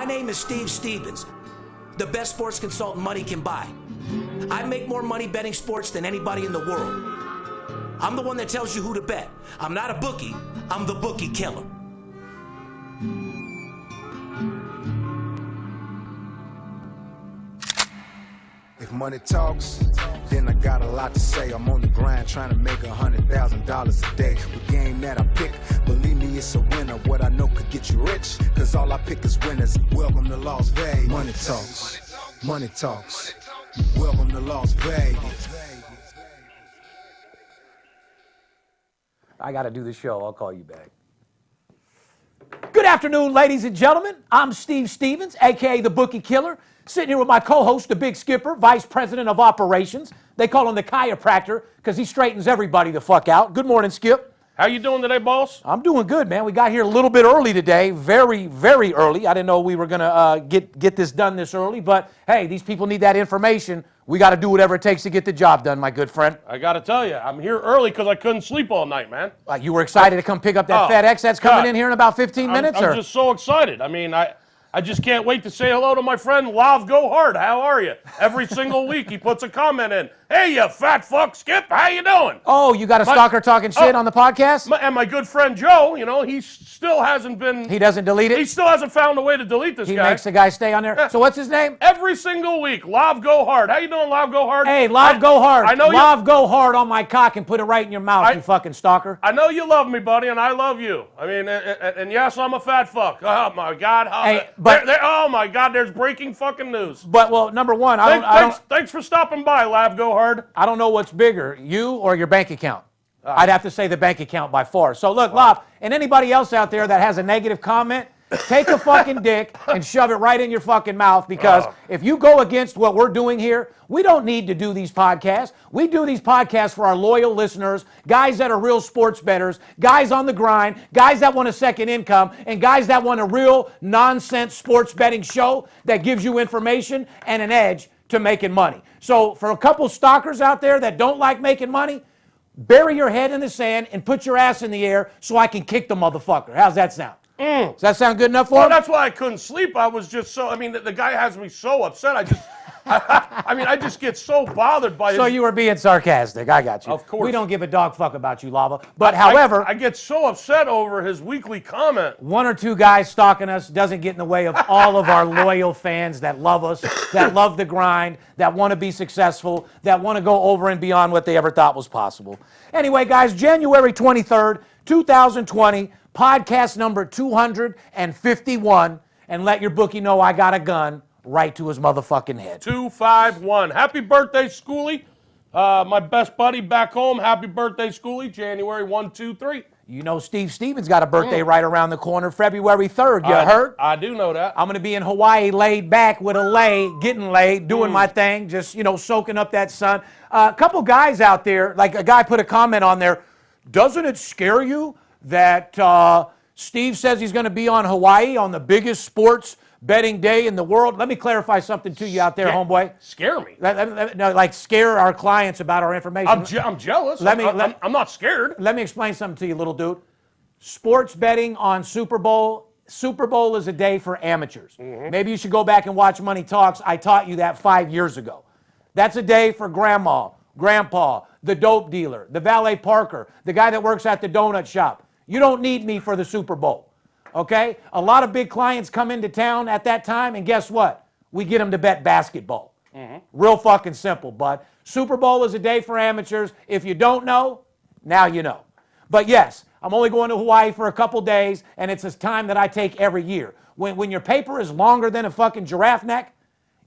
My name is Steve Stevens, the best sports consultant money can buy. I make more money betting sports than anybody in the world. I'm the one that tells you who to bet. I'm not a bookie, I'm the Bookie Killer. If money talks, then I got a lot to say. I'm on the grind trying to make $100,000 a day. The game that I pick, believe me, it's a winner. What I know could get you rich, cause all I pick is winners. Welcome to Las Vegas. Money talks, money talks. Welcome to Las Vegas. I got to do the show. I'll call you back. Good afternoon, ladies and gentlemen. I'm Steve Stevens, a.k.a. the Bookie Killer, sitting here with my co-host, the Big Skipper, Vice President of Operations. They call him the chiropractor because he straightens everybody the fuck out. Good morning, Skip. How you doing today, boss? I'm doing good, man. We got here a little bit early today, very, very early. I didn't know we were going to get this done this early, but hey, these people need that information. We got to do whatever it takes to get the job done, my good friend. I got to tell you, I'm here early because I couldn't sleep all night, man. You were excited to come pick up that FedEx that's coming in here in about 15 minutes? I'm just so excited. I mean, I just can't wait to say hello to my friend Lav Go Hard. How are you? Every single week he puts a comment in. Hey, you fat fuck, Skip. How you doing? Oh, you got a stalker talking shit on the podcast? And my good friend Joe, you know, he still hasn't been... He doesn't delete it? He still hasn't found a way to delete this guy. He makes the guy stay on there? So what's his name? Every single week, Lav Go Hard. How you doing, Lav Go Hard? Hey, Lav Go Hard. I know Lav Go Hard on my cock and put it right in your mouth, you fucking stalker. I know you love me, buddy, and I love you. I mean, and yes, I'm a fat fuck. Oh, my God. Hey, but... oh, my God, there's breaking fucking news. But, well, number one, Thanks for stopping by, Lav Go Hard. I don't know what's bigger, you or your bank account. I'd have to say the bank account by far. So, look, Lav, and anybody else out there that has a negative comment, take a fucking dick and shove it right in your fucking mouth, because if you go against what we're doing here, we don't need to do these podcasts. We do these podcasts for our loyal listeners, guys that are real sports bettors, guys on the grind, guys that want a second income, and guys that want a real nonsense sports betting show that gives you information and an edge to making money. So for a couple stalkers out there that don't like making money, bury your head in the sand and put your ass in the air so I can kick the motherfucker. How's that sound? Does that sound good enough for him? That's why I couldn't sleep. I was just so, I mean, the guy has me so upset. I just get so bothered by So you were being sarcastic. I got you. Of course. We don't give a dog fuck about you, Lava. But however... I get so upset over his weekly comment. One or two guys stalking us doesn't get in the way of all of our loyal fans that love us, that love the grind, that want to be successful, that want to go over and beyond what they ever thought was possible. Anyway, guys, January 23rd, 2020, podcast number 251, and let your bookie know I got a gun right to his motherfucking head. 251. Happy birthday, Schoolie. My best buddy back home. Happy birthday, Schoolie. January 1, 2, 3. You know Steve Stevens got a birthday right around the corner, February 3rd. You heard? I do know that. I'm going to be in Hawaii laid back with a lay, getting laid, doing my thing, just, you know, soaking up that sun. A couple guys out there, like a guy put a comment on there, doesn't it scare you that Steve says he's going to be on Hawaii on the biggest sports betting day in the world? Let me clarify something to you out there, homeboy. Scare me? No, like scare our clients about our information. I'm jealous. I'm not scared. Let me explain something to you, little dude. Sports betting on Super Bowl. Super Bowl is a day for amateurs. Maybe you should go back and watch Money Talks. I taught you that 5 years ago. That's a day for grandma, grandpa, the dope dealer, the valet parker, the guy that works at the donut shop. You don't need me for the Super Bowl. Okay? A lot of big clients come into town at that time, and guess what? We get them to bet basketball. Real fucking simple, bud. Super Bowl is a day for amateurs. If you don't know, now you know. But yes, I'm only going to Hawaii for a couple days, and it's a time that I take every year. When your paper is longer than a fucking giraffe neck,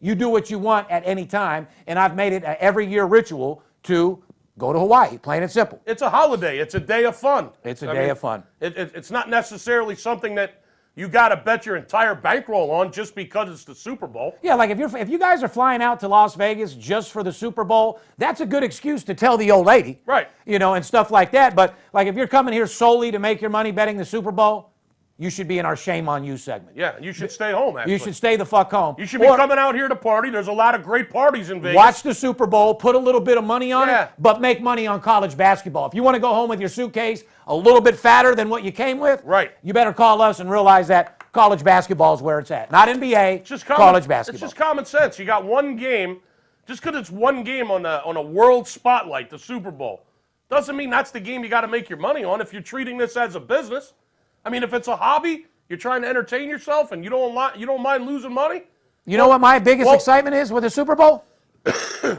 you do what you want at any time, and I've made it an every year ritual to go to Hawaii, plain and simple. It's a holiday. It's a day of fun. It's a day of fun. It's not necessarily something that you got to bet your entire bankroll on just because it's the Super Bowl. Yeah, like if you guys are flying out to Las Vegas just for the Super Bowl, that's a good excuse to tell the old lady. Right. You know, and stuff like that. But like if you're coming here solely to make your money betting the Super Bowl, you should be in our Shame on You segment. Yeah, you should stay home, actually. You should stay the fuck home. You should be coming out here to party. There's a lot of great parties in Vegas. Watch the Super Bowl, put a little bit of money on it, but make money on college basketball. If you want to go home with your suitcase a little bit fatter than what you came with, right, you better call us and realize that college basketball is where it's at. Not NBA, college basketball. It's just common sense. You got one game, just because it's one game on a world spotlight, the Super Bowl, doesn't mean that's the game you got to make your money on if you're treating this as a business. I mean, if it's a hobby, you're trying to entertain yourself and you don't mind losing money. You know what my biggest excitement is with the Super Bowl?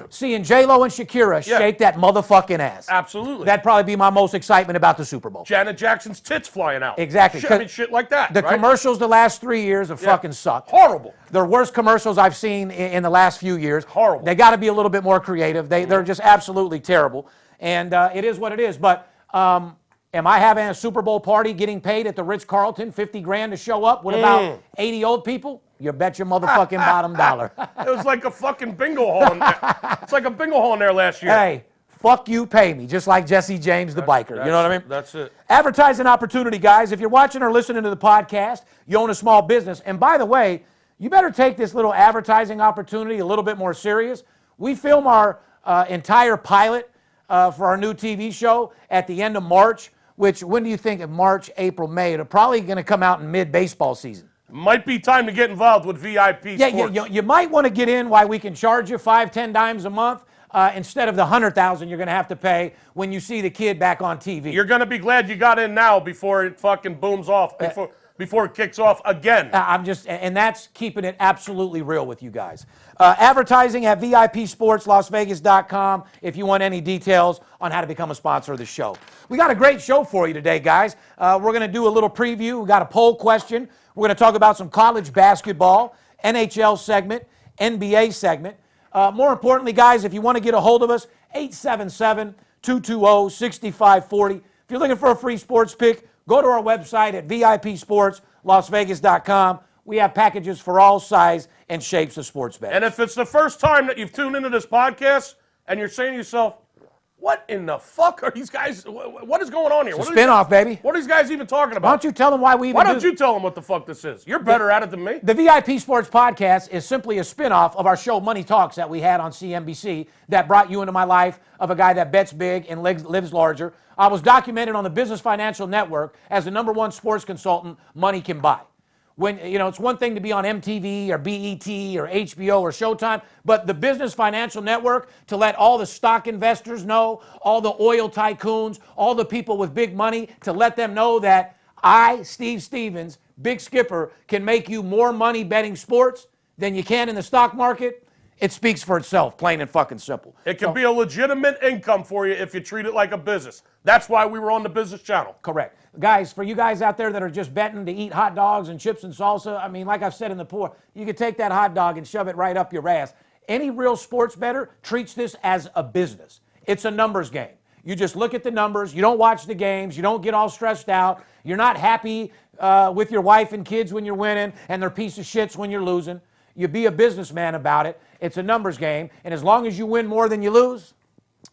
Seeing J-Lo and Shakira shake that motherfucking ass. Absolutely. That'd probably be my most excitement about the Super Bowl. Janet Jackson's tits flying out. Exactly. I mean, shit like that. The right? commercials the last 3 years have fucking sucked. Horrible. The worst commercials I've seen in the last few years. Horrible. They got to be a little bit more creative. They're just absolutely terrible. And it is what it is. But am I having a Super Bowl party getting paid at the Ritz-Carlton, $50,000 to show up with about 80 old people? You bet your motherfucking bottom dollar. It was like a fucking bingo hall in there. It's like a bingo hall in there last year. Hey, fuck you, pay me, just like Jesse James, the biker. You know what I mean? That's it. Advertising opportunity, guys. If you're watching or listening to the podcast, you own a small business. And by the way, you better take this little advertising opportunity a little bit more serious. We film our entire pilot for our new TV show at the end of March, which, when do you think of March, April, May? It'll probably going to come out in mid-baseball season. Might be time to get involved with VIP sports. You might want to get in while we can charge you $5, $10 a month instead of the $100,000 you're going to have to pay when you see the kid back on TV. You're going to be glad you got in now before it fucking booms off, before it kicks off again. And that's keeping it absolutely real with you guys. Advertising at VIPSportsLasVegas.com if you want any details on how to become a sponsor of the show. We got a great show for you today, guys. We're going to do a little preview. We got a poll question. We're going to talk about some college basketball, NHL segment, NBA segment. More importantly, guys, if you want to get a hold of us, 877-220-6540. If you're looking for a free sports pick, go to our website at VIPSportsLasVegas.com. We have packages for all size and shapes of sports betting. And if it's the first time that you've tuned into this podcast and you're saying to yourself, what in the fuck are these guys, what is going on here? It's a spinoff, baby. What are these guys even talking about? Why don't you tell them why we even Why don't you tell them what the fuck this is? You're better at it than me. The VIP Sports Podcast is simply a spinoff of our show Money Talks that we had on CNBC that brought you into my life of a guy that bets big and lives larger. I was documented on the Business Financial Network as the #1 sports consultant money can buy. When, it's one thing to be on MTV or BET or HBO or Showtime, but the Business Financial Network, to let all the stock investors know, all the oil tycoons, all the people with big money, to let them know that I, Steve Stevens, Big Skipper, can make you more money betting sports than you can in the stock market. It speaks for itself, plain and fucking simple. It can be a legitimate income for you if you treat it like a business. That's why we were on the Business Channel. Correct. Guys, for you guys out there that are just betting to eat hot dogs and chips and salsa, I mean, like I've said in the pour, you could take that hot dog and shove it right up your ass. Any real sports bettor treats this as a business. It's a numbers game. You just look at the numbers. You don't watch the games. You don't get all stressed out. You're not happy with your wife and kids when you're winning, and they're piece of shits when you're losing. You be a businessman about it. It's a numbers game, and as long as you win more than you lose,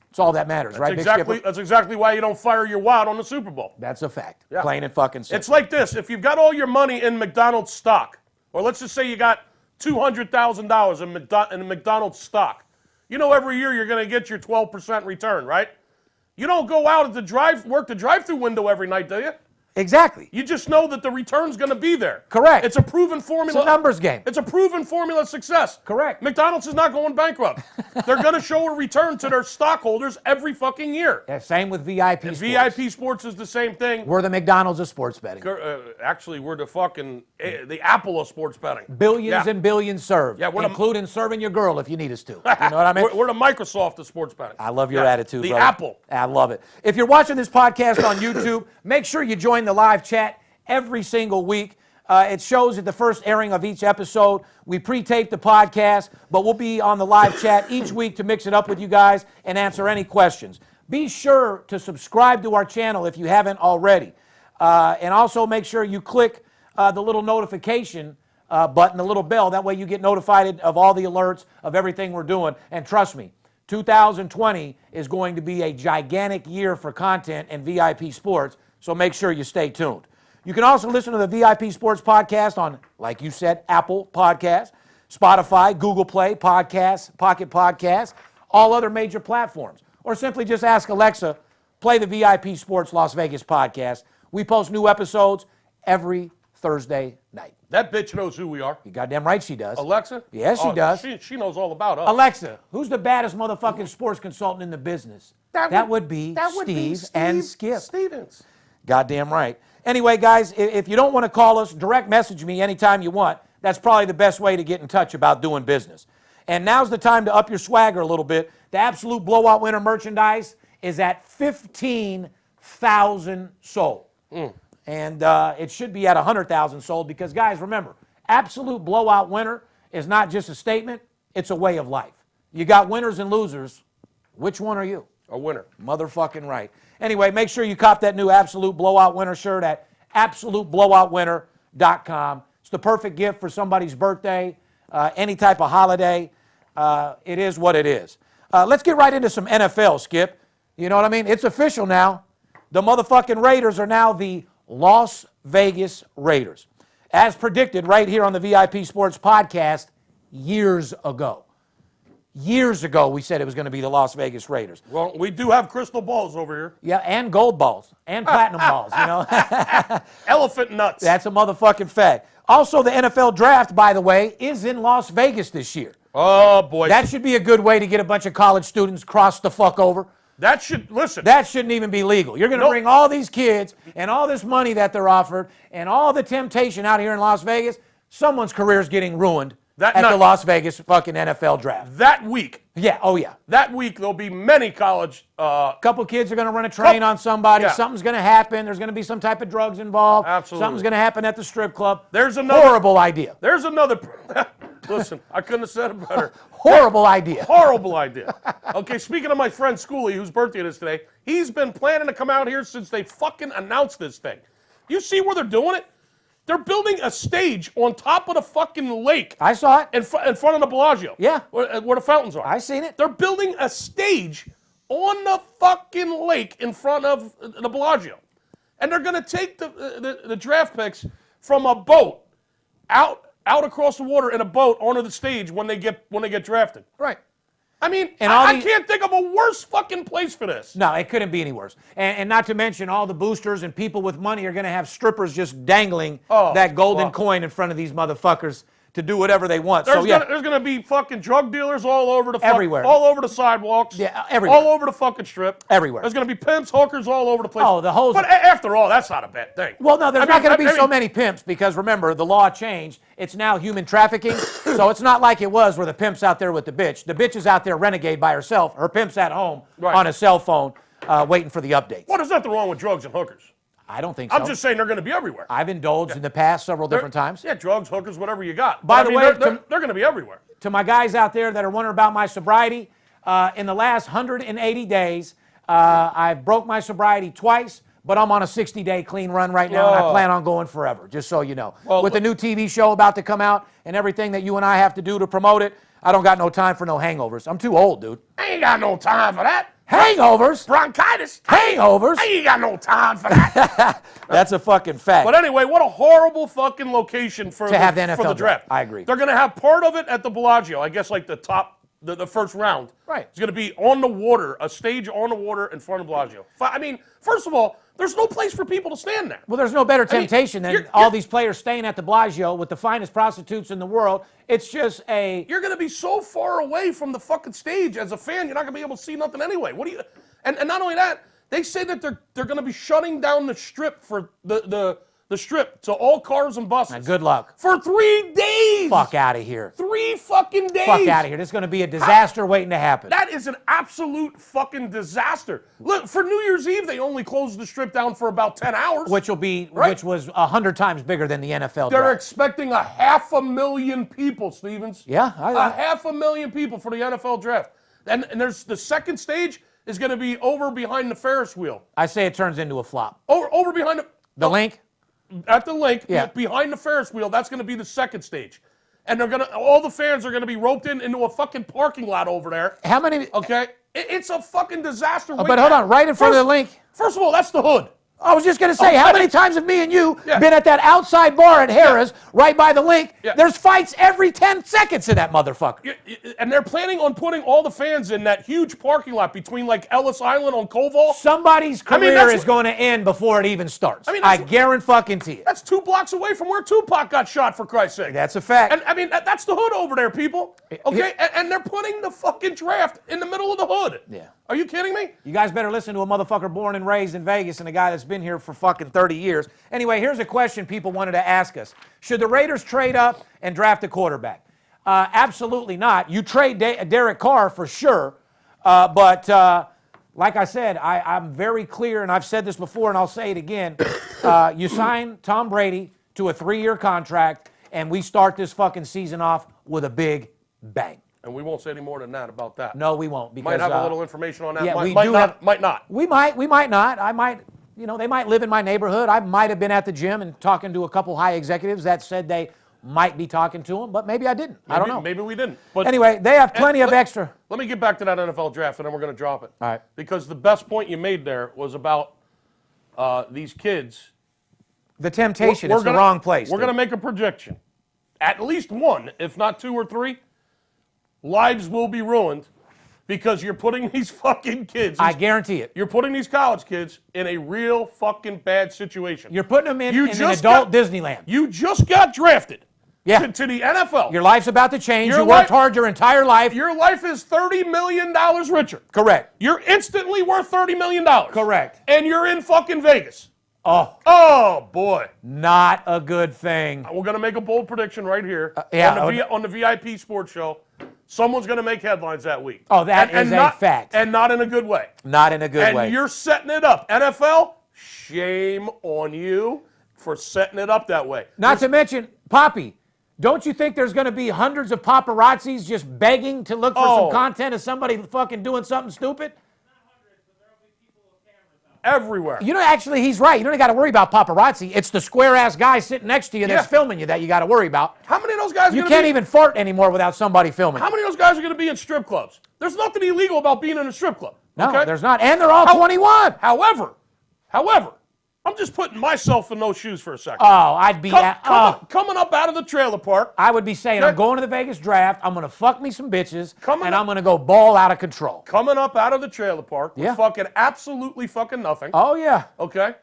it's all that matters, right, Big Skipper? That's exactly why you don't fire your wad on the Super Bowl. That's a fact. Yeah. Plain and fucking simple. It's like this. If you've got all your money in McDonald's stock, or let's just say you got $200,000 in McDonald's stock, every year you're going to get your 12% return, right? You don't go out at work the drive-through window every night, do you? Exactly. You just know that the return's going to be there. Correct. It's a proven formula. It's a numbers game. It's a proven formula of success. Correct. McDonald's is not going bankrupt. They're going to show a return to their stockholders every fucking year. Yeah, same with VIP and Sports. VIP Sports is the same thing. We're the McDonald's of sports betting. Actually, we're the fucking, the Apple of sports betting. Billions and billions served, including serving your girl if you need us to. You know what I mean? We're the Microsoft of sports betting. I love your attitude, the brother. Apple. I love it. If you're watching this podcast on YouTube, make sure you join the live chat every single week. It shows at the first airing of each episode. We pre-tape the podcast, but we'll be on the live chat each week to mix it up with you guys and answer any questions. Be sure to subscribe to our channel if you haven't already. And also make sure you click the little notification button, the little bell. That way you get notified of all the alerts of everything we're doing. And trust me, 2020 is going to be a gigantic year for content and VIP sports, so make sure you stay tuned. You can also listen to the VIP Sports Podcast on, like you said, Apple Podcasts, Spotify, Google Play Podcasts, Pocket Podcasts, all other major platforms. Or simply just ask Alexa, play the VIP Sports Las Vegas podcast. We post new episodes every Thursday night. That bitch knows who we are. You goddamn right she does. Alexa? Yes, she does. She knows all about us. Alexa, who's the baddest motherfucking sports consultant in the business? That would be Steve and Skip. Stevens. Goddamn right. Anyway, guys, if you don't want to call us, direct message me anytime you want. That's probably the best way to get in touch about doing business. And now's the time to up your swagger a little bit. The Absolute Blowout Winner merchandise is at 15,000 sold. And it should be at 100,000 sold because, guys, remember, Absolute Blowout Winner is not just a statement, it's a way of life. You got winners and losers. Which one are you? A winner. Motherfucking right. Anyway, make sure you cop that new Absolute Blowout Winner shirt at absoluteblowoutwinner.com. It's the perfect gift for somebody's birthday, any type of holiday. It is what it is. Let's get right into some NFL, Skip. You know what I mean? It's official now. The motherfucking Raiders are now the Las Vegas Raiders. As predicted right here on the VIP Sports Podcast years ago. Years ago, we said it was going to be the Las Vegas Raiders. Well, we do have crystal balls over here. Yeah, and gold balls, and platinum balls, you know. Elephant nuts. That's a motherfucking fact. Also, the NFL Draft, by the way, is in Las Vegas this year. Oh, boy. That should be a good way to get a bunch of college students crossed the fuck over. That should, listen. That shouldn't even be legal. You're going to bring all these kids and all this money that they're offered and all the temptation out here in Las Vegas. Someone's career is getting ruined at the Las Vegas fucking NFL Draft. That week. Yeah, oh yeah. That week, there'll be many college. Couple kids are going to run a train on somebody. Yeah. Something's going to happen. There's going to be some type of drugs involved. Absolutely. Something's going to happen at the strip club. There's another. Horrible idea. There's another. Listen, I couldn't have said it better. Horrible idea. Horrible idea. Okay, speaking of my friend Schoolie, whose birthday it is today, he's been planning to come out here since they fucking announced this thing. You see where they're doing it? They're building a stage on top of the fucking lake. I saw it. In front of the Bellagio. Yeah. Where the fountains are. I seen it. They're building a stage on the fucking lake in front of the Bellagio. And they're going to take the draft picks from a boat out across the water in a boat onto the stage when they get drafted. Right. I mean, And I can't think of a worse fucking place for this. No, it couldn't be any worse. And not to mention all the boosters and people with money are going to have strippers just dangling that golden coin in front of these motherfuckers to do whatever they want. There's going to be fucking drug dealers all over the everywhere. All over the sidewalks. Yeah, everywhere. All over the fucking strip. Everywhere. There's going to be pimps, hookers all over the place. Oh, the hoes. But after all, that's not a bad thing. Well, no, there's not going to be so many pimps because, remember, the law changed. It's now human trafficking. So it's not like it was where the pimp's out there with the bitch. The bitch is out there renegade by herself. Her pimp's at home on a cell phone waiting for the updates. What is nothing wrong with drugs and hookers? I don't think so. I'm just saying they're going to be everywhere. I've indulged in the past several different times. Yeah, drugs, hookers, whatever you got. By the way, they're going to be everywhere. To my guys out there that are wondering about my sobriety, in the last 180 days, I've broke my sobriety twice, but I'm on a 60-day clean run right now, and I plan on going forever, just so you know. Well, with the new TV show about to come out and everything that you and I have to do to promote it, I don't got no time for no hangovers. I'm too old, dude. I ain't got no time for that. Hangovers? Bronchitis. Hangovers? I ain't got no time for that. That's a fucking fact. But anyway, what a horrible fucking location for have the NFL for the draft. I agree. They're going to have part of it at the Bellagio. I guess like the top, the first round. Right. It's going to be on the water, a stage on the water in front of Bellagio. I mean, first of all, there's no place for people to stand there. Well, there's no better temptation than all these players staying at the Bellagio with the finest prostitutes in the world. It's just You're going to be so far away from the fucking stage as a fan, you're not going to be able to see nothing anyway. What do you... And not only that, they say that they're going to be shutting down the strip for the strip to all cars and buses. Good luck. For 3 days. Fuck out of here. 3 fucking days. Fuck out of here. This is going to be a disaster waiting to happen. That is an absolute fucking disaster. Look, for New Year's Eve, they only closed the strip down for about 10 hours. Which was 100 times bigger than the NFL They're draft. expecting 500,000 people, Stevens. Yeah. 500,000 people for the NFL draft. And there's the second stage is going to be over behind the Ferris wheel. I say it turns into a flop. Over behind the link? At the link, yeah. Behind the Ferris wheel, that's going to be the second stage. And all the fans are going to be roped into a fucking parking lot over there. How many? Okay? It's a fucking disaster. But hold on, right in front of the link. First of all, that's the hood. I was just going to say, how many times have me and you Yeah. been at that outside bar at Harrah's, right by the link? Yeah. There's fights every 10 seconds in that motherfucker. And they're planning on putting all the fans in that huge parking lot between like Ellis Island on Koval. Somebody's career is going to end before it even starts. I guarantee it. That's 2 blocks away from where Tupac got shot, for Christ's sake. That's a fact. And I mean, that's the hood over there, people. Okay? And they're putting the fucking draft in the middle of the hood. Yeah. Are you kidding me? You guys better listen to a motherfucker born and raised in Vegas and a guy that's been here for fucking 30 years. Anyway, here's a question people wanted to ask us. Should the Raiders trade up and draft a quarterback? Absolutely not. You trade Derek Carr for sure. But like I said, I'm very clear, and I've said this before and I'll say it again. You sign Tom Brady to a 3-year contract, and we start this fucking season off with a big bang. And we won't say any more than that about that. No, we won't. Because, might have a little information on that. Yeah, might we do not. Might not. We might not. I might, they might live in my neighborhood. I might have been at the gym and talking to a couple high executives that said they might be talking to him, but maybe I didn't. I don't know. Maybe we didn't. But anyway, they have plenty of extra. Let me get back to that NFL draft, and then we're going to drop it. All right. Because the best point you made there was about these kids. The temptation is the wrong place. We're going to make a projection. At least one, if not 2 or 3, lives will be ruined because you're putting these fucking kids. I guarantee it. You're putting these college kids in a real fucking bad situation. You're putting them in an adult Disneyland. You just got drafted. Yeah. To the NFL. Your life's about to change. You worked hard your entire life. Your life is $30 million richer. Correct. You're instantly worth $30 million. Correct. And you're in fucking Vegas. Oh, boy. Not a good thing. We're going to make a bold prediction right here on the VIP Sports Show. Someone's going to make headlines that week. Oh, that is a fact. And not in a good way. Not in a good way. And you're setting it up. NFL, shame on you for setting it up that way. Not to mention, Poppy, don't you think there's going to be hundreds of paparazzis just begging to look for some content of somebody fucking doing something stupid? Everywhere. Actually, he's right. You don't got to worry about paparazzi. It's the square-ass guy sitting next to you that's filming you that you got to worry about. How many of those guys You can't even fart anymore without somebody filming. How many of those guys are going to be in strip clubs? There's nothing illegal about being in a strip club. No, okay? there's not. And they're all 21. However, I'm just putting myself in those shoes for a second. Oh, I'd be coming up out of the trailer park. I would be saying, I'm going to the Vegas draft. I'm going to fuck me some bitches, and I'm going to go ball out of control. Coming up out of the trailer park with fucking absolutely fucking nothing. Oh, yeah. Okay?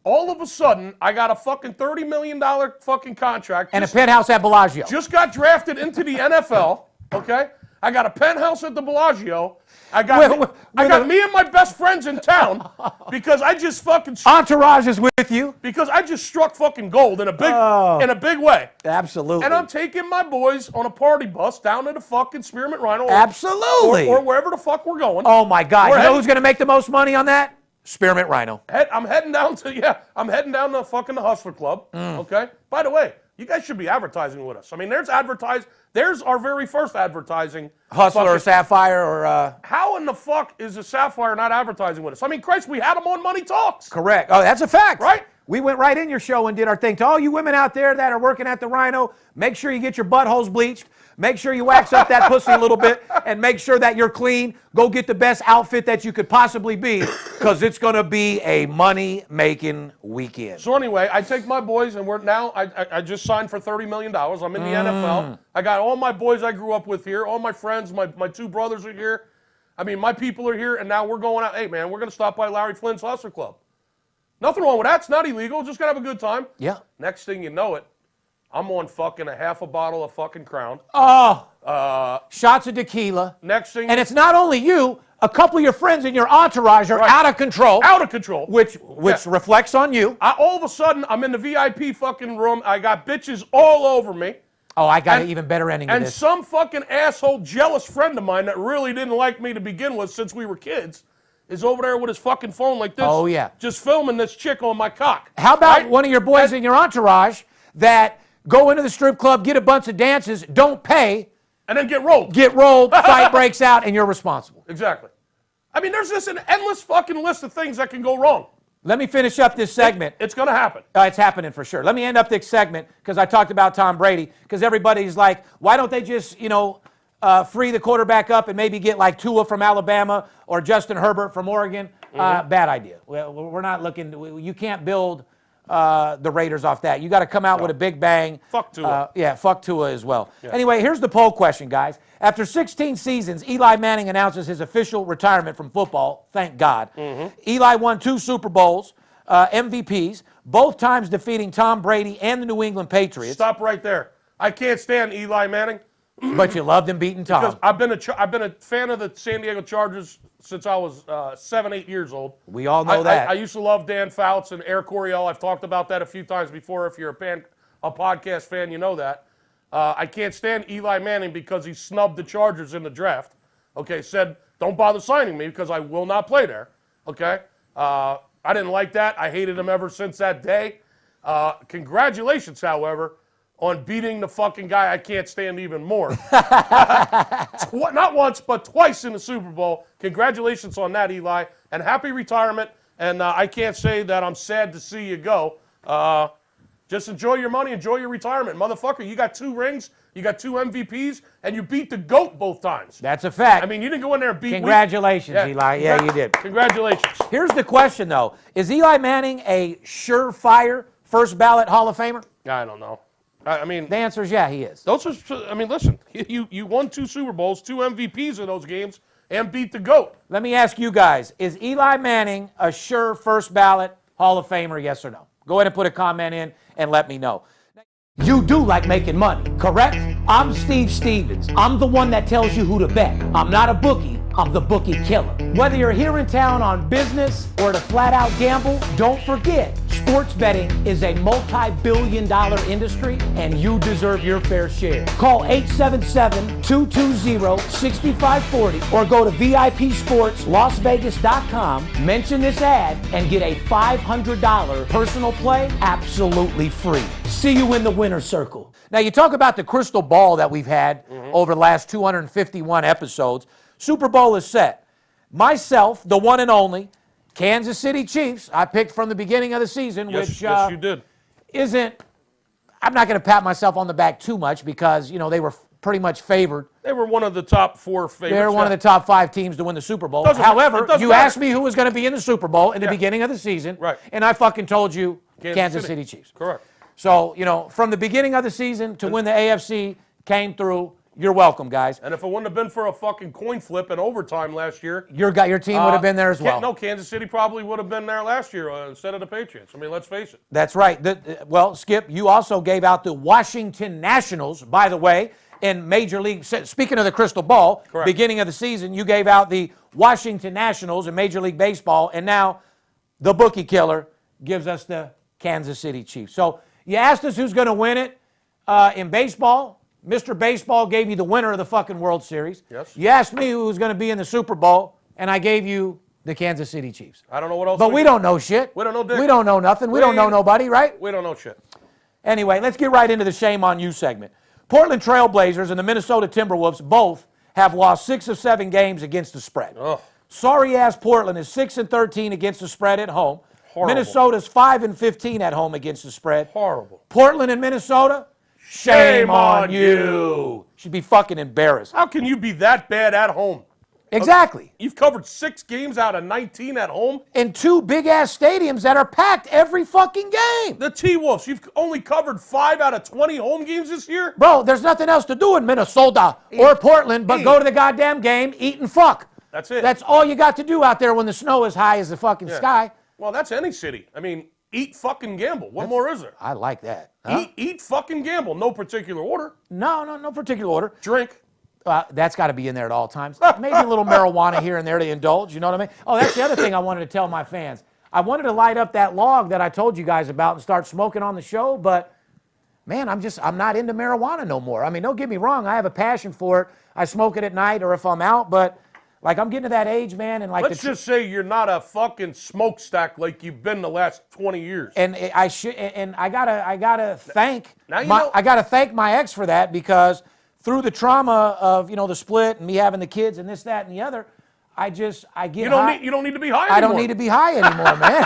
All of a sudden, I got a fucking $30 million fucking contract. And a penthouse at Bellagio. Just got drafted into the NFL. Okay? I got a penthouse at the Bellagio. I got me and my best friends in town because I just fucking entourage is with you because I just struck fucking gold in a big way. Absolutely. And I'm taking my boys on a party bus down to the fucking Spearmint Rhino. Absolutely. Or wherever the fuck we're going. Oh my God! You know who's gonna make the most money on that? Spearmint Rhino. I'm heading down to fucking the Hustler Club. Okay. By the way, you guys should be advertising with us. I mean, there's our very first advertising. Hustler or Sapphire or... How in the fuck is the Sapphire not advertising with us? I mean, Christ, we had them on Money Talks. Correct. Oh, that's a fact. Right? We went right in your show and did our thing. To all you women out there that are working at the Rhino, make sure you get your buttholes bleached. Make sure you wax up that pussy a little bit and make sure that you're clean. Go get the best outfit that you could possibly be because it's going to be a money-making weekend. So anyway, I take my boys and I just signed for $30 million. I'm in the NFL. I got all my boys I grew up with here, all my friends, my 2 brothers are here. I mean, my people are here, and now we're going out. Hey, man, we're going to stop by Larry Flynn's Hustler Club. Nothing wrong with that. It's not illegal. Just going to have a good time. Yeah. Next thing you know it, I'm on fucking a half a bottle of fucking Crown. Shots of tequila. Next thing. And it's not only you. A couple of your friends in your entourage are out of control. Out of control. Which reflects on you. All of a sudden, I'm in the VIP fucking room. I got bitches all over me. Oh, I got an even better ending to this. And some fucking asshole jealous friend of mine that really didn't like me to begin with since we were kids is over there with his fucking phone like this. Oh, yeah. Just filming this chick on my cock. How about one of your boys in your entourage that go into the strip club, get a bunch of dances, don't pay. And then get rolled. Fight breaks out, and you're responsible. Exactly. I mean, there's an endless fucking list of things that can go wrong. Let me finish up this segment. It's going to happen. It's happening for sure. Let me end up this segment because I talked about Tom Brady because everybody's like, why don't they just, free the quarterback up and maybe get like Tua from Alabama or Justin Herbert from Oregon? Bad idea. We're not looking. You can't build the Raiders off that. You got to come out with a big bang. Fuck Tua. Yeah, fuck Tua as well. Yeah. Anyway, here's the poll question, guys. After 16 seasons, Eli Manning announces his official retirement from football. Thank God. Eli won 2 Super Bowls, MVPs, both times defeating Tom Brady and the New England Patriots. Stop right there. I can't stand Eli Manning. But you loved him beating Tom. Because I've been a fan of the San Diego Chargers since I was 7, 8 years old. We all know that. I used to love Dan Fouts and Eric Coryell. I've talked about that a few times before. If you're a podcast fan, you know that. I can't stand Eli Manning because he snubbed the Chargers in the draft. Okay, said, don't bother signing me because I will not play there. Okay? I didn't like that. I hated him ever since that day. Congratulations, however, on beating the fucking guy I can't stand even more. Not once, but twice in the Super Bowl. Congratulations on that, Eli, and happy retirement. And I can't say that I'm sad to see you go. Just enjoy your money, enjoy your retirement. Motherfucker, you got 2 rings, you got 2 MVPs, and you beat the GOAT both times. That's a fact. I mean, you didn't go in there and beat Congratulations, Eli. Yeah, you did. Congratulations. Here's the question, though. Is Eli Manning a surefire first ballot Hall of Famer? I don't know. I mean, The answer is yeah, he is. those are. I mean, listen. You won 2 Super Bowls, 2 MVPs in those games, and beat the GOAT. Let me ask you guys, is Eli Manning a sure first ballot Hall of Famer, yes or no? Go ahead and put a comment in and let me know. You do like making money, correct? I'm Steve Stevens. I'm the one that tells you who to bet. I'm not a bookie. I'm the Bookie Killer. Whether you're here in town on business or to flat out gamble, don't forget, sports betting is a multi-billion-dollar industry and you deserve your fair share. Call 877-220-6540 or go to VIPSportsLasVegas.com, mention this ad, and get a $500 personal play absolutely free. See you in the winner's circle. Now, you talk about the crystal ball that we've had over the last 251 episodes. Super Bowl is set. Myself, the one and only, Kansas City Chiefs, I picked from the beginning of the season, Yes, which you did. I'm not going to pat myself on the back too much because, they were pretty much favored. They were one of the top 4 favorites. They're one of the top 5 teams to win the Super Bowl. However, you asked me who was going to be in the Super Bowl in the beginning of the season, and I fucking told you Kansas City Chiefs. Correct. So, from the beginning of the season to win the AFC, came through. You're welcome, guys. And if it wouldn't have been for a fucking coin flip in overtime last year, your team would have been there as well. No, Kansas City probably would have been there last year instead of the Patriots. I mean, let's face it. That's right. Well, Skip, you also gave out the Washington Nationals, by the way, in Major League. Speaking of the crystal ball, beginning of the season, you gave out the Washington Nationals in Major League Baseball, and now the Bookie Killer gives us the Kansas City Chiefs. So you asked us who's going to win it in baseball. Mr. Baseball gave you the winner of the fucking World Series. Yes. You asked me who was going to be in the Super Bowl, and I gave you the Kansas City Chiefs. I don't know what else. But we don't know shit. We don't know dick. We don't know nothing. We don't know nobody, right? We don't know shit. Anyway, let's get right into the shame on you segment. Portland Trailblazers and the Minnesota Timberwolves both have lost 6 of 7 games against the spread. Ugh. Sorry-ass Portland is 6-13 against the spread at home. Horrible. Minnesota's 5-15 at home against the spread. Horrible. Portland and Minnesota, shame on you. Should be fucking embarrassed. How can you be that bad at home? Exactly. You've covered 6 games out of 19 at home. In 2 big-ass stadiums that are packed every fucking game. The T-Wolves, you've only covered 5 out of 20 home games this year? Bro, there's nothing else to do in Minnesota or Portland but go to the goddamn game, eat and fuck. That's it. That's all you got to do out there when the snow is high as the fucking sky. Well, that's any city. I mean, eat, fucking, gamble. What more is there? I like that. Huh? Eat, fucking, gamble. No particular order. No particular order. Drink. That's got to be in there at all times. Maybe a little marijuana here and there to indulge, you know what I mean? Oh, that's the other thing I wanted to tell my fans. I wanted to light up that log that I told you guys about and start smoking on the show, but, man, I'm not into marijuana no more. I mean, don't get me wrong. I have a passion for it. I smoke it at night or if I'm out, but, I'm getting to that age, man. And let's just say you're not a fucking smokestack like you've been the last 20 years. And I gotta thank my ex for that because through the trauma of the split and me having the kids and this, that, and the other, I get you don't need to be high anymore. I don't need to be high anymore, man.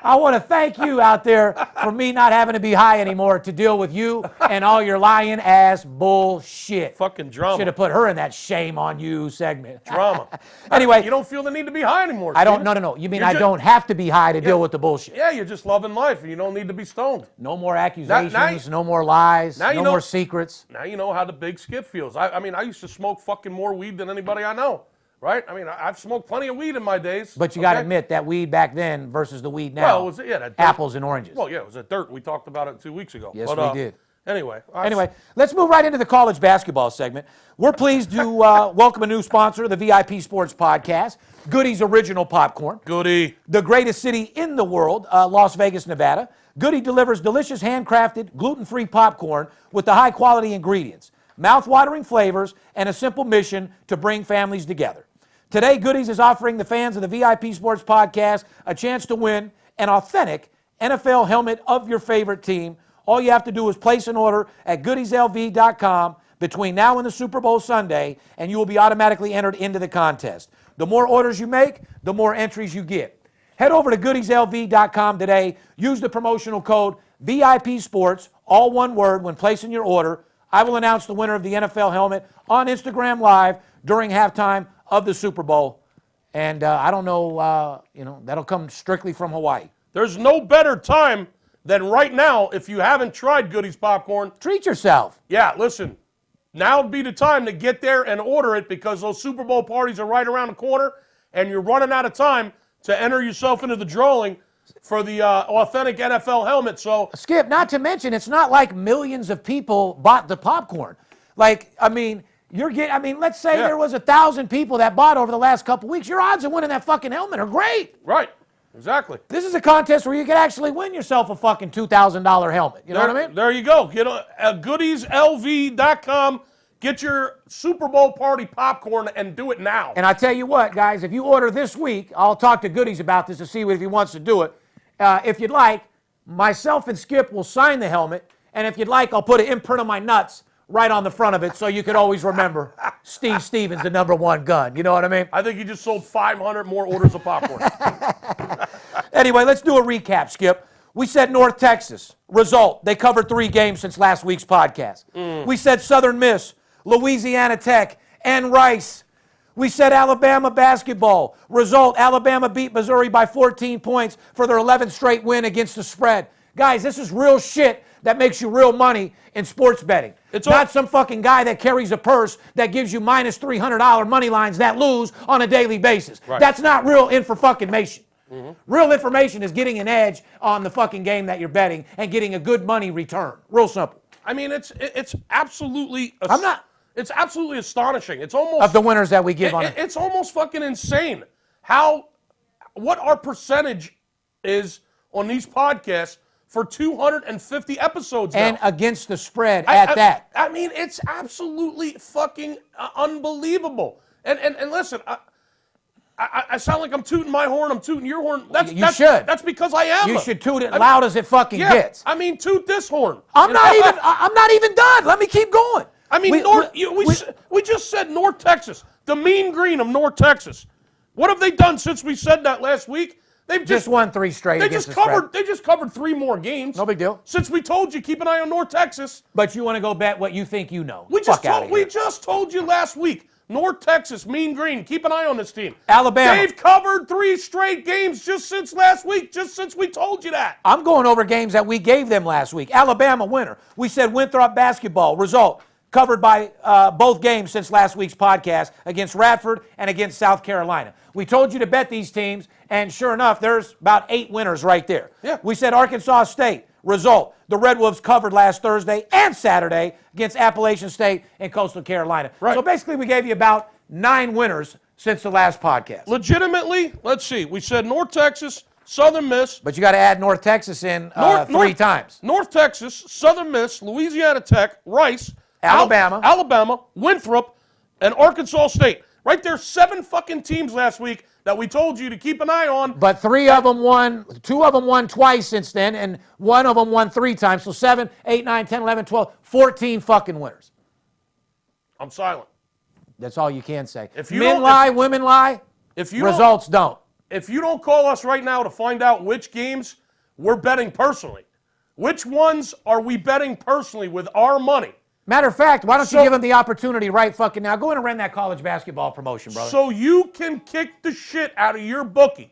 I want to thank you out there for me not having to be high anymore to deal with you and all your lying ass bullshit. Fucking drama. Should have put her in that shame on you segment. Drama. Anyway. You don't feel the need to be high anymore. I don't, Steven. no. You mean You're I don't have to be high to deal with the bullshit? Yeah, you're just loving life and you don't need to be stoned. No more accusations, Now no more lies, now no more secrets. Now you know how the big Skip feels. I mean, I used to smoke fucking more weed than anybody I know, right? I mean, I've smoked plenty of weed in my days. But you got to admit that weed back then versus the weed now. Well, it was, that dirt. Apples and oranges. Well, yeah, it was a dirt. We talked about it 2 weeks ago. Yes, we did. Anyway, let's move right into the college basketball segment. We're pleased to welcome a new sponsor of the VIP Sports Podcast, Goody's Original Popcorn. Goody. The greatest city in the world, Las Vegas, Nevada. Goody delivers delicious handcrafted, gluten-free popcorn with the high-quality ingredients, mouth-watering flavors, and a simple mission to bring families together. Today, Goody's is offering the fans of the VIP Sports Podcast a chance to win an authentic NFL helmet of your favorite team. All you have to do is place an order at goodieslv.com between now and the Super Bowl Sunday, and you will be automatically entered into the contest. The more orders you make, the more entries you get. Head over to goodieslv.com today. Use the promotional code VIP Sports, all one word, when placing your order. I will announce the winner of the NFL helmet on Instagram Live during halftime of the Super Bowl. And I don't know, that'll come strictly from Hawaii. There's no better time than right now if you haven't tried Goody's popcorn. Treat yourself. Yeah, listen. Now would be the time to get there and order it because those Super Bowl parties are right around the corner and you're running out of time to enter yourself into the drawing for the authentic NFL helmet. So, Skip, not to mention, it's not like millions of people bought the popcorn. Like, I mean, let's say there was 1,000 people that bought over the last couple weeks. Your odds of winning that fucking helmet are great. right. Exactly. This is a contest where you can actually win yourself a fucking $2,000 helmet. You know what I mean? There you go. Get goodieslv.com. Get your Super Bowl party popcorn and do it now. And I tell you what, guys, if you order this week, I'll talk to Goodies about this to see if he wants to do it. If you'd like, myself and Skip will sign the helmet. And if you'd like, I'll put an imprint of my nuts right on the front of it so you could always remember Steve Stevens, the #1 gun. You know what I mean? I think you just sold 500 more orders of popcorn. Anyway, let's do a recap, Skip. We said North Texas. Result, they covered 3 games since last week's podcast. We said Southern Miss, Louisiana Tech, and Rice. We said Alabama basketball. Result, Alabama beat Missouri by 14 points for their 11th straight win against the spread. Guys, this is real shit that makes you real money in sports betting. It's not some fucking guy that carries a purse that gives you minus $300 money lines that lose on a daily basis. Right. That's not real info-fucking-mation. Real information is getting an edge on the fucking game that you're betting and getting a good money return. Real simple. I mean, it's absolutely. It's absolutely astonishing. It's almost of the winners that we give on it. It's almost fucking insane what our percentage is on these podcasts for 250 episodes now. And against the spread that. I mean, it's absolutely fucking unbelievable. And listen, I sound like I'm tooting my horn. I'm tooting your horn. You should. That's because I am. You should toot it loud as it fucking gets. I mean, toot this horn. I'm not even done. Let me keep going. I mean, we just said North Texas, the mean green of North Texas. What have they done since we said that last week? They've just won 3 straight. They just covered 3 more games. No big deal. Since we told you, keep an eye on North Texas. But you want to go bet what you think you know. We just told you last week. North Texas, mean green. Keep an eye on this team. Alabama. They've covered 3 straight games just since last week, just since we told you that. I'm going over games that we gave them last week. Alabama winner. We said Winthrop basketball. Result, covered by both games since last week's podcast against Radford and against South Carolina. We told you to bet these teams, and sure enough, there's about 8 winners right there. Yeah. We said Arkansas State. Result, the Red Wolves covered last Thursday and Saturday against Appalachian State and Coastal Carolina. Right. So basically, we gave you about 9 winners since the last podcast. Legitimately, let's see. We said North Texas, Southern Miss. But you got to add North Texas in 3 times. North Texas, Southern Miss, Louisiana Tech, Rice, Alabama, Winthrop, and Arkansas State. Right there, 7 fucking teams last week that we told you to keep an eye on. But 3 of them won, 2 of them won twice since then, and 1 of them won 3 times. So 7, 8, 9, 10, 11, 12, 14 fucking winners. I'm silent. That's all you can say. If you Men don't- lie, women lie. If you Results don't. if you don't call us right now to find out which games we're betting personally, which ones are we betting personally with our money? Matter of fact, why don't you give them the opportunity right fucking now? Go in and run that college basketball promotion, brother. So you can kick the shit out of your bookie.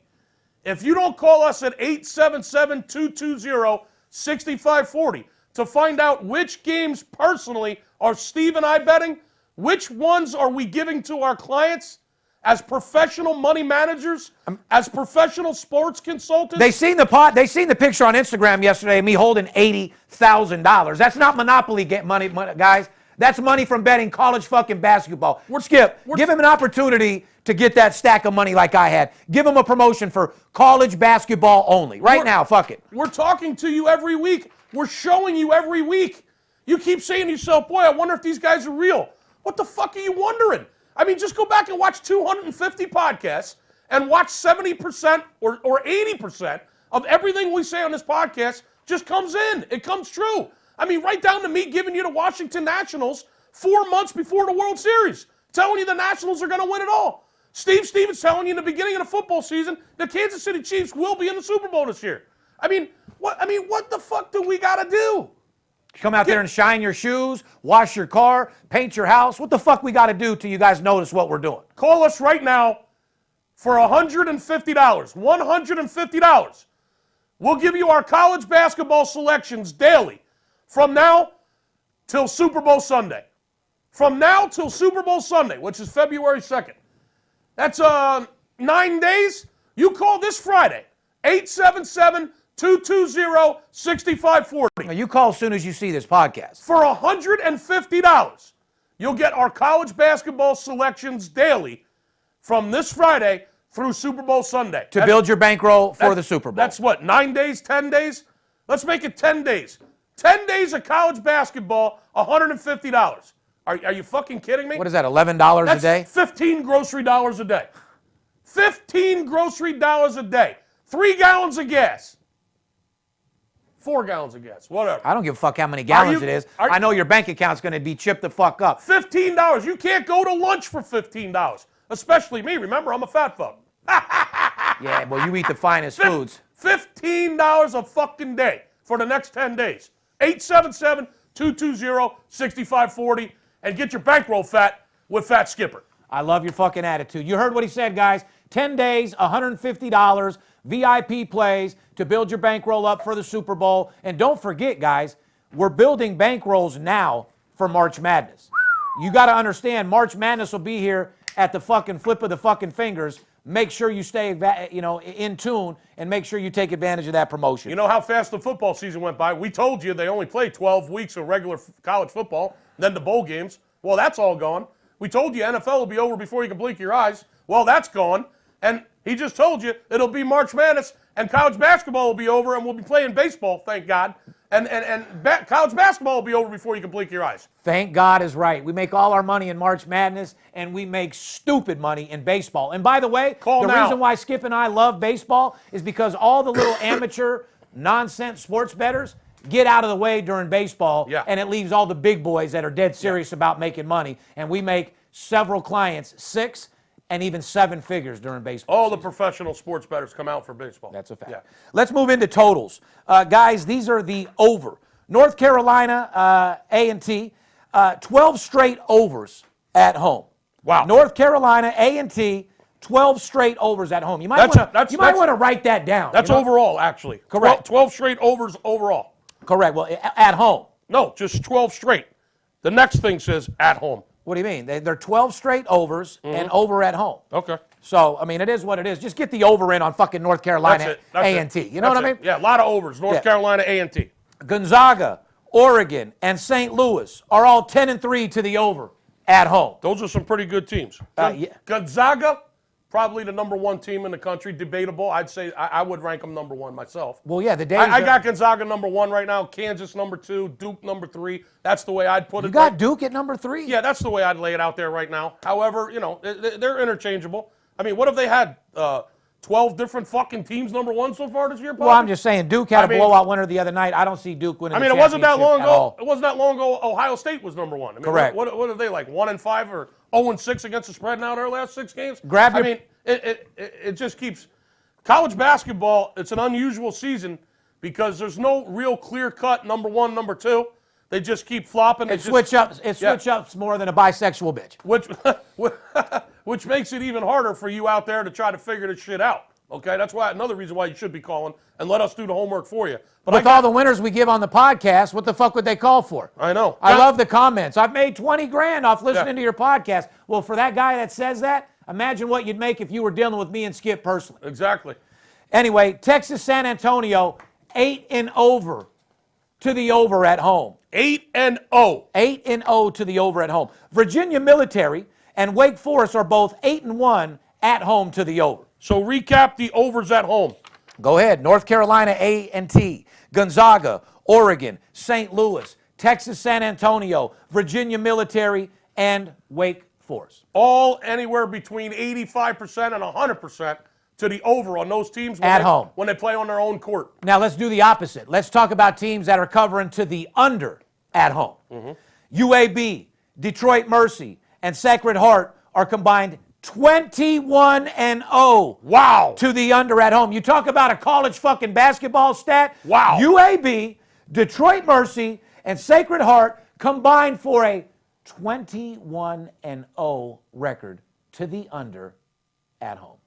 If you don't call us at 877-220-6540 to find out which games personally are Steve and I betting, which ones are we giving to our clients as professional money managers, as professional sports consultants? They seen the picture on Instagram yesterday of me holding $80,000. That's not Monopoly money, guys. That's money from betting college fucking basketball. Skip, give him an opportunity to get that stack of money like I had. Give him a promotion for college basketball only. Right now, fuck it. We're talking to you every week. We're showing you every week. You keep saying to yourself, boy, I wonder if these guys are real. What the fuck are you wondering? I mean, just go back and watch 250 podcasts and watch 70% or 80% of everything we say on this podcast just comes in. It comes true. I mean, right down to me giving you the Washington Nationals 4 months before the World Series, telling you the Nationals are going to win it all. Steve Stevens telling you in the beginning of the football season the Kansas City Chiefs will be in the Super Bowl this year. I mean, what the fuck do we got to do? Come out there and shine your shoes, wash your car, paint your house. What the fuck we got to do till you guys notice what we're doing? Call us right now for $150. $150. We'll give you our college basketball selections daily from now till Super Bowl Sunday. From now till Super Bowl Sunday, which is February 2nd. That's 9 days. You call this Friday, 877-220-6540. Now, you call as soon as you see this podcast. For $150, you'll get our college basketball selections daily from this Friday through Super Bowl Sunday. To build your bankroll for the Super Bowl. That's what, 9 days, 10 days? Let's make it 10 days. 10 days of college basketball, $150. Are you fucking kidding me? What is that, $11 a day? 15 grocery dollars a day. 15 grocery dollars a day. 3 gallons of gas. 4 gallons of gas, whatever. I don't give a fuck how many gallons it is. I know your bank account's going to be chipped the fuck up. $15. You can't go to lunch for $15. Especially me. Remember, I'm a fat fuck. Yeah, well, you eat the finest foods. $15 a fucking day for the next 10 days. 877-220-6540 and get your bankroll fat with Fat Skipper. I love your fucking attitude. You heard what he said, guys. 10 days, $150, VIP plays to build your bankroll up for the Super Bowl. And don't forget, guys, we're building bankrolls now for March Madness. You got to understand, March Madness will be here at the fucking flip of the fucking fingers. Make sure you stay, in tune and make sure you take advantage of that promotion. You know how fast the football season went by? We told you they only play 12 weeks of regular college football, then the bowl games. Well, that's all gone. We told you NFL will be over before you can blink your eyes. Well, that's gone. And he just told you it'll be March Madness and college basketball will be over and we'll be playing baseball, thank God. And college basketball will be over before you can blink your eyes. Thank God is right. We make all our money in March Madness, and we make stupid money in baseball. And by the way, reason why Skip and I love baseball is because all the little amateur nonsense sports bettors get out of the way during baseball, and it leaves all the big boys that are dead serious about making money. And we make several clients 6 and even 7 figures during baseball. All the professional sports bettors come out for baseball. That's a fact. Yeah. Let's move into totals. Guys, these are the over. North Carolina, A&T, 12 straight overs at home. Wow. North Carolina, A&T, 12 straight overs at home. You might want to write that down. That's overall, actually. Correct. 12 straight overs overall. Correct. Well, at home. No, just 12 straight. The next thing says at home. What do you mean? They're 12 straight overs and over at home. Okay. So, I mean, it is what it is. Just get the over in on fucking North Carolina A&T. You know what I mean? Yeah, a lot of overs. North Carolina A&T. Gonzaga, Oregon, and St. Louis are all 10-3 to the over at home. Those are some pretty good teams. Gonzaga, probably the number 1 team in the country. Debatable. I'd say I would rank them number 1 myself. Well, yeah, the days I got Gonzaga number 1 right now. Kansas number 2. Duke number 3. That's the way I'd put it. You got Duke at number 3? Yeah, that's the way I'd lay it out there right now. However, they're interchangeable. I mean, what have they had? 12 different fucking teams number 1 so far this year, Pop? Well, I'm just saying, Duke had a blowout winner the other night. I don't see Duke winning the championship it wasn't that long all. ago Ohio State was number 1. I mean, correct. What are they, like 1-5 or 0-6 against the spread now in their last 6 games? It just keeps College basketball, it's an unusual season because there's no real clear-cut number one, number two. They just keep flopping. It switch ups more than a bisexual bitch. Which makes it even harder for you out there to try to figure this shit out. Okay, that's why another reason why you should be calling and let us do the homework for you. But with all the winners we give on the podcast, what the fuck would they call for? I know. I love the comments. I've made 20 grand off listening to your podcast. Well, for that guy that says that, imagine what you'd make if you were dealing with me and Skip personally. Exactly. Anyway, Texas San Antonio 8 and over to the over at home. 8-0. 8-0 to the over at home. Virginia Military and Wake Forest are both 8-1 at home to the over. So recap the overs at home. Go ahead. North Carolina A&T, Gonzaga, Oregon, St. Louis, Texas San Antonio, Virginia Military, and Wake Forest. All anywhere between 85% and 100% to the over on those teams at home when they play on their own court. Now let's do the opposite. Let's talk about teams that are covering to the under at home. UAB, Detroit Mercy, and Sacred Heart are combined 21-0. Wow. To the under at home. You talk about a college fucking basketball stat. Wow. UAB, Detroit Mercy, and Sacred Heart combined for a 21-0 record to the under at home.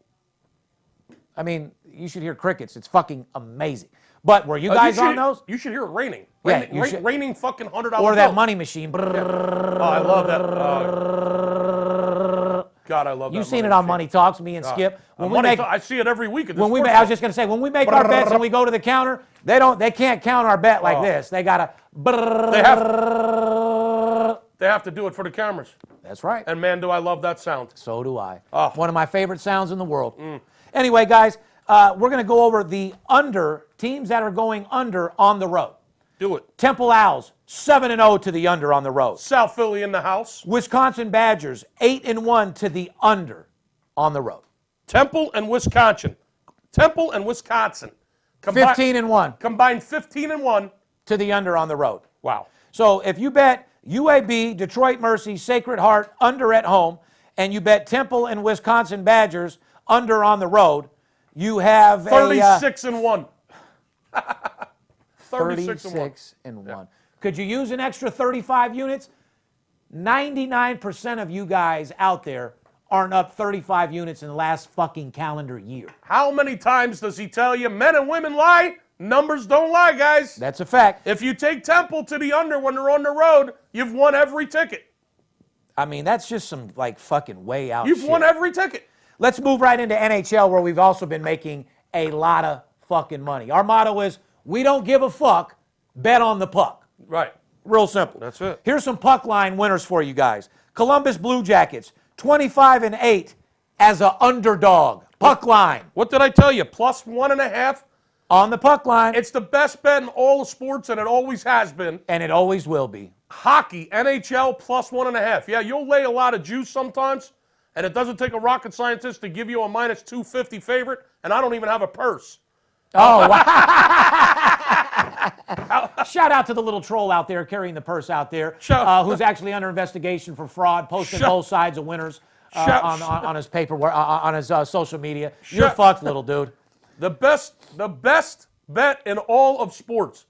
I mean, you should hear crickets. It's fucking amazing. But were you guys on those? You should hear it raining. Yeah, Raining fucking $100 or that bills. money machine. Yeah. Oh, I love that. God, I love that. You've seen it on Money Talks, me and Skip. I see it every week. I was just going to say, when we make our bets and we go to the counter, they can't count our bet like this. They got to. They have to do it for the cameras. That's right. And man, do I love that sound. So do I. Oh. One of my favorite sounds in the world. Anyway, guys, we're going to go over the under, teams that are going under on the road. Do it. Temple Owls, 7-0 to the under on the road. South Philly in the house. Wisconsin Badgers, 8-1 to the under on the road. Temple and Wisconsin. 15-1. Combined 15-1. To the under on the road. Wow. So if you bet UAB, Detroit Mercy, Sacred Heart under at home, and you bet Temple and Wisconsin Badgers under on the road, you have 36-1. 36-1. Yeah. Could you use an extra 35 units? 99% of you guys out there aren't up 35 units in the last fucking calendar year. How many times does he tell you men and women lie? Numbers don't lie, guys. That's a fact. If you take Temple to the under when they're on the road, you've won every ticket. I mean, that's just some like fucking way out You've shit. won every ticket. Let's move right into NHL, where we've also been making a lot of fucking money. Our motto is, we don't give a fuck, bet on the puck. Right. Real simple. That's it. Here's some puck line winners for you guys. Columbus Blue Jackets, 25-8 as an underdog. Puck line. What did I tell you? Plus 1.5? On the puck line. It's the best bet in all of sports, and it always has been. And it always will be. Hockey, NHL, plus 1.5. Yeah, you'll lay a lot of juice sometimes, and it doesn't take a rocket scientist to give you a minus 250 favorite, and I don't even have a purse. Oh, wow. Shout out to the little troll out there carrying the purse out there, who's actually under investigation for fraud, posting both sides of winners on his paperwork, on his social media. You're fucked, little dude. The best bet in all of sports.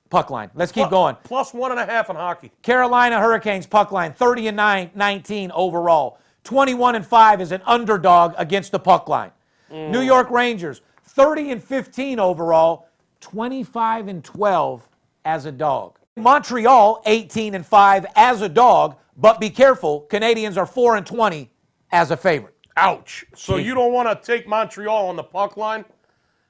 Puck line. Let's keep going. Plus 1.5 in hockey. Carolina Hurricanes puck line, 30-19 overall. 21-5 is an underdog against the puck line. New York Rangers, 30-15 overall, 25-12 as a dog. Montreal, 18-5 as a dog, but be careful, Canadians are 4-20 as a favorite. Ouch. So you don't want to take Montreal on the puck line?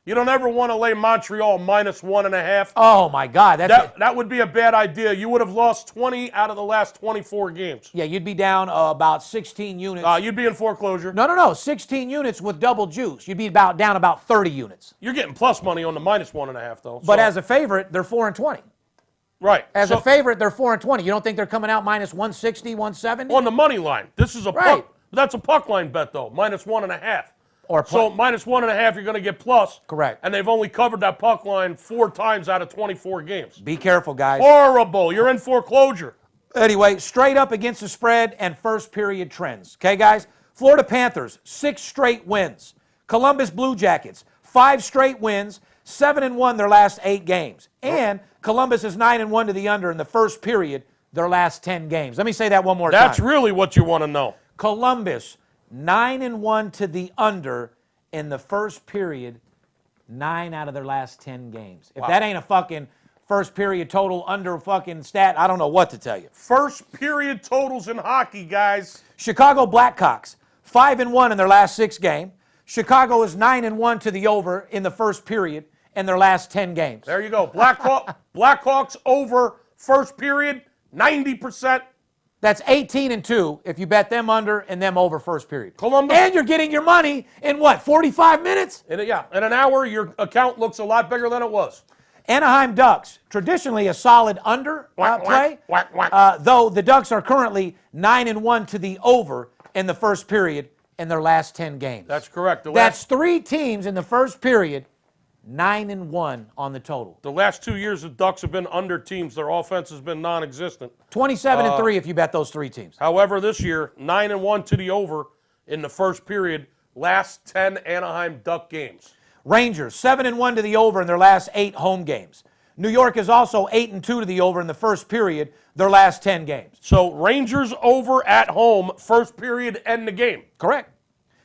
You don't ever want to lay Montreal minus 1.5? Oh, my God. That would be a bad idea. You would have lost 20 out of the last 24 games. Yeah, you'd be down about 16 units. You'd be in foreclosure. No. 16 units with double juice. You'd be down about 30 units. You're getting plus money on the minus 1.5, though. But as a favorite, they're 4-20. Right. As a favorite, they're 4-20. You don't think they're coming out minus 160, 170? On the money line. This is a puck. That's a puck line bet, though. Minus 1.5. So minus 1.5, you're going to get plus. Correct. And they've only covered that puck line 4 times out of 24 games. Be careful, guys. Horrible. You're in foreclosure. Anyway, straight up against the spread and first period trends. Okay, guys? Florida Panthers, 6 straight wins. Columbus Blue Jackets, 5 straight wins, 7-1 their last 8 games. And Columbus is 9-1 to the under in the first period their last 10 games. Let me say that one more time. That's really what you want to know. Columbus, 9-1 to the under in the first period, 9 out of their last 10 games. If that ain't a fucking first period total under fucking stat, I don't know what to tell you. First period totals in hockey, guys. Chicago Blackhawks, 5-1 in their last 6 games. Chicago is 9-1 to the over in the first period in their last 10 games. There you go. Blackhawks over first period, 90%. That's 18-2 if you bet them under and them over first period. Columbus. And you're getting your money in what, 45 minutes? In an hour, your account looks a lot bigger than it was. Anaheim Ducks, traditionally a solid under play, though the Ducks are currently 9-1 to the over in the first period in their last 10 games. That's correct. That's 3 teams in the first period, 9-1 on the total. The last 2 years, the Ducks have been under teams. Their offense has been non-existent. 27-3 if you bet those 3 teams. However, this year, 9-1 to the over in the first period, last 10 Anaheim Duck games. Rangers, 7-1 to the over in their last 8 home games. New York is also 8-2 to the over in the first period, their last 10 games. So Rangers over at home, first period, end the game. Correct.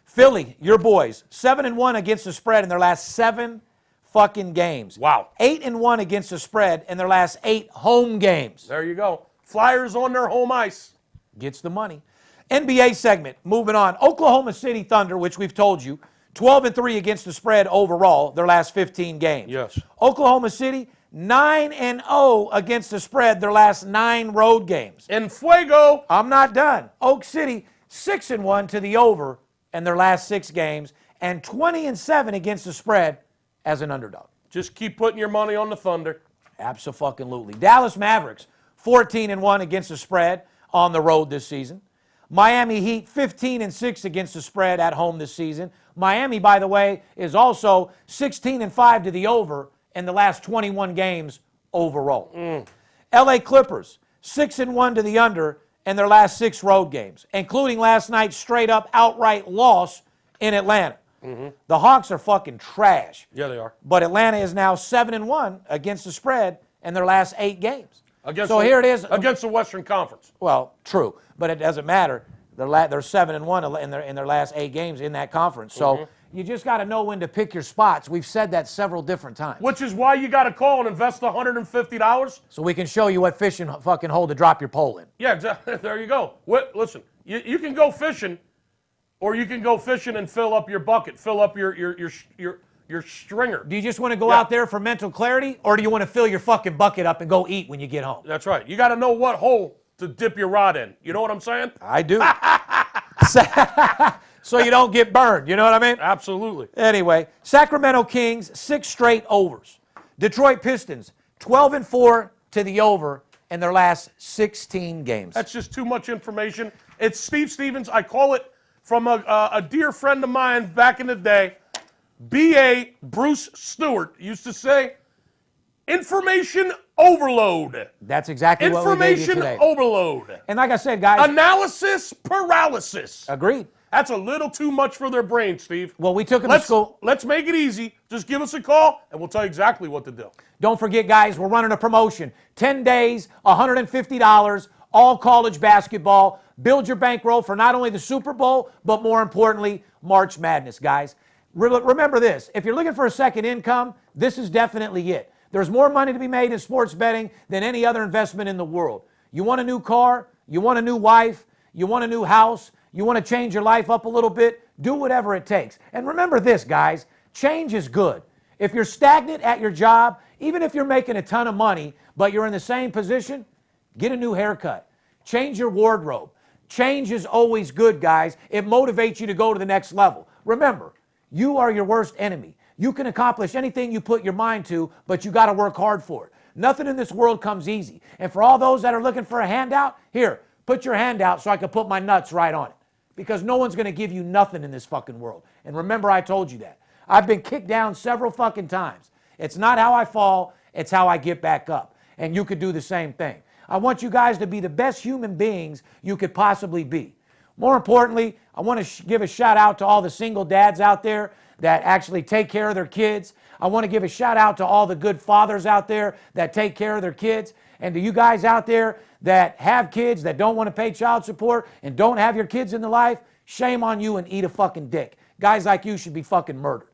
Philly, your boys, 7-1 against the spread in their last 7 fucking games. Wow. 8-1 against the spread in their last 8 home games. There you go. Flyers on their home ice. Gets the money. NBA segment, moving on. Oklahoma City Thunder, which we've told you, 12-3 against the spread overall, their last 15 games. Yes. Oklahoma City, 9-0 against the spread, their last 9 road games. En fuego. I'm not done. Oak City, 6-1 to the over in their last 6 games, and 20-7 against the spread as an underdog. Just keep putting your money on the Thunder. Absolutely. Dallas Mavericks, 14-1 against the spread on the road this season. Miami Heat, 15-6 against the spread at home this season. Miami, by the way, is also 16-5 to the over in the last 21 games overall. LA Clippers, 6-1 to the under in their last 6 road games, including last night's straight-up outright loss in Atlanta. The Hawks are fucking trash. Yeah, they are. But Atlanta is now 7-1 against the spread in their last 8 games. Here it is. Against the Western Conference. Well, true, but it doesn't matter. They're 7-1 in their last 8 games in that conference. So you just got to know when to pick your spots. We've said that several different times. Which is why you got to call and invest $150. So we can show you what fishing fucking hole to drop your pole in. Yeah, exactly. There you go. Listen, you can go fishing, or you can go fishing and fill up your bucket, fill up your stringer. Do you just want to go out there for mental clarity, or do you want to fill your fucking bucket up and go eat when you get home? That's right. You got to know what hole to dip your rod in. You know what I'm saying? I do. So you don't get burned. You know what I mean? Absolutely. Anyway, Sacramento Kings, 6 straight overs. Detroit Pistons, 12-4 to the over in their last 16 games. That's just too much information. It's Steve Stevens. I call it from a dear friend of mine back in the day, B.A. Bruce Stewart, used to say, information overload. That's exactly what we gave you today. Information overload. And like I said, guys. Analysis paralysis. Agreed. That's a little too much for their brain, Steve. Well, we took them to school. Let's make it easy. Just give us a call, and we'll tell you exactly what to do. Don't forget, guys, we're running a promotion. 10 days, $150, all college basketball. Build your bankroll for not only the Super Bowl, but more importantly, March Madness, guys. Remember this. If you're looking for a second income, this is definitely it. There's more money to be made in sports betting than any other investment in the world. You want a new car? You want a new wife? You want a new house? You want to change your life up a little bit? Do whatever it takes. And remember this, guys. Change is good. If you're stagnant at your job, even if you're making a ton of money, but you're in the same position, get a new haircut. Change your wardrobe. Change is always good, guys. It motivates you to go to the next level. Remember, you are your worst enemy. You can accomplish anything you put your mind to, but you got to work hard for it. Nothing in this world comes easy. And for all those that are looking for a handout, here, put your hand out so I can put my nuts right on it. Because no one's going to give you nothing in this fucking world. And remember, I told you that. I've been kicked down several fucking times. It's not how I fall, it's how I get back up. And you could do the same thing. I want you guys to be the best human beings you could possibly be. More importantly, I want to give a shout out to all the single dads out there that actually take care of their kids. I want to give a shout out to all the good fathers out there that take care of their kids. And to you guys out there that have kids that don't want to pay child support and don't have your kids in their life, shame on you and eat a fucking dick. Guys like you should be fucking murdered.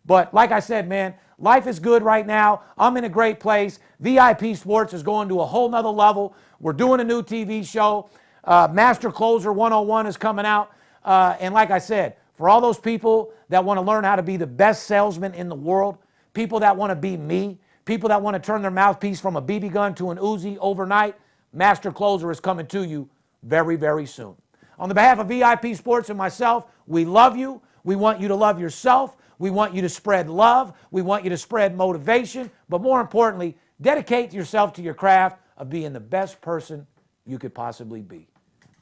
But like I said, man, life is good right now. I'm in a great place. VIP Sports is going to a whole nother level. We're doing a new TV show. Master Closer 101 is coming out. And like I said, for all those people that want to learn how to be the best salesman in the world, people that want to be me, people that want to turn their mouthpiece from a BB gun to an Uzi overnight, Master Closer is coming to you very, very soon. On the behalf of VIP Sports and myself, we love you. We want you to love yourself. We want you to spread love. We want you to spread motivation. But more importantly, dedicate yourself to your craft of being the best person you could possibly be.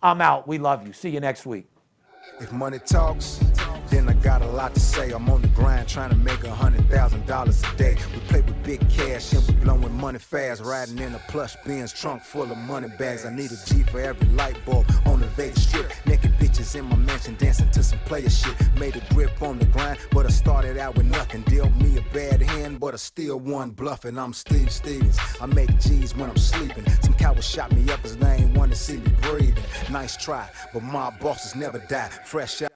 I'm out. We love you. See you next week. If money talks, then I got a lot to say. I'm on the grind trying to make $100,000 a day. We play with big cash and we blowing money fast. Riding in a plush Benz trunk full of money bags. I need a G for every light bulb on the Vegas Strip. Naked bitches in my mansion dancing to some player shit. Made a grip on the grind, but I started out with nothing. Dealt me a bad hand, but I still won bluffing. I'm Steve Stevens. I make G's when I'm sleeping. Some cowards shot me up as they ain't want to see me breathing. Nice try, but my bosses never die. Fresh out.